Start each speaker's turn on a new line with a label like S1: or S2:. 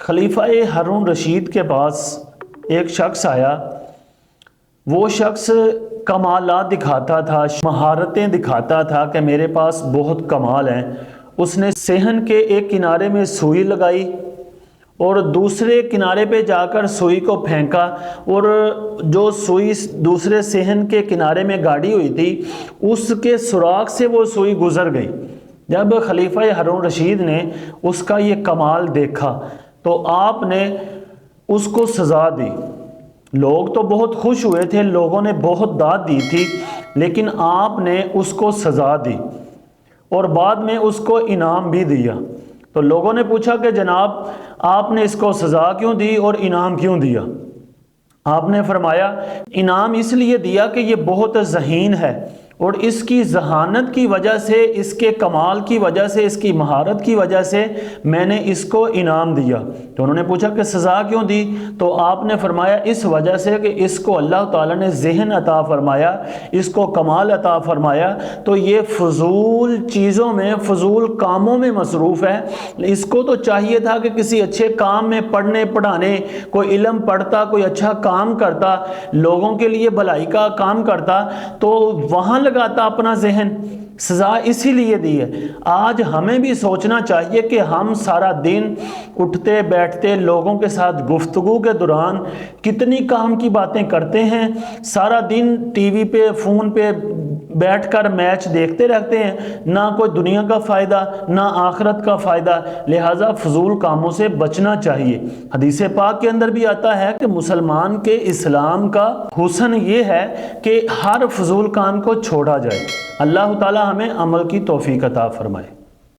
S1: خلیفہ ہارون رشید کے پاس ایک شخص آیا. وہ شخص کمالات دکھاتا تھا، مہارتیں دکھاتا تھا کہ میرے پاس بہت کمال ہیں. اس نے صحن کے ایک کنارے میں سوئی لگائی اور دوسرے کنارے پہ جا کر سوئی کو پھینکا، اور جو سوئی دوسرے صحن کے کنارے میں گاڑی ہوئی تھی اس کے سوراخ سے وہ سوئی گزر گئی. جب خلیفہ ہارون رشید نے اس کا یہ کمال دیکھا تو آپ نے اس کو سزا دی. لوگ تو بہت خوش ہوئے تھے، لوگوں نے بہت داد دی تھی، لیکن آپ نے اس کو سزا دی اور بعد میں اس کو انعام بھی دیا. تو لوگوں نے پوچھا کہ جناب آپ نے اس کو سزا کیوں دی اور انعام کیوں دیا؟ آپ نے فرمایا انعام اس لیے دیا کہ یہ بہت ذہین ہے اور اس کی ذہانت کی وجہ سے، اس کے کمال کی وجہ سے، اس کی مہارت کی وجہ سے میں نے اس کو انعام دیا. تو انہوں نے پوچھا کہ سزا کیوں دی؟ تو آپ نے فرمایا اس وجہ سے کہ اس کو اللہ تعالیٰ نے ذہن عطا فرمایا، اس کو کمال عطا فرمایا، تو یہ فضول چیزوں میں، فضول کاموں میں مصروف ہے. اس کو تو چاہیے تھا کہ کسی اچھے کام میں، پڑھنے پڑھانے، کوئی علم پڑھتا، کوئی اچھا کام کرتا، لوگوں کے لیے بھلائی کا کام کرتا، تو وہاں لگاتا اپنا ذہن. سزا اسی لیے دی ہے. آج ہمیں بھی سوچنا چاہیے کہ ہم سارا دن اٹھتے بیٹھتے لوگوں کے ساتھ گفتگو کے دوران کتنی کام کی باتیں کرتے ہیں. سارا دن ٹی وی پہ، فون پہ بیٹھ کر میچ دیکھتے رہتے ہیں، نہ کوئی دنیا کا فائدہ نہ آخرت کا فائدہ. لہٰذا فضول کاموں سے بچنا چاہیے. حدیث پاک کے اندر بھی آتا ہے کہ مسلمان کے اسلام کا حسن یہ ہے کہ ہر فضول کام کو چھوڑا جائے. اللہ تعالی ہمیں عمل کی توفیق عطا فرمائے.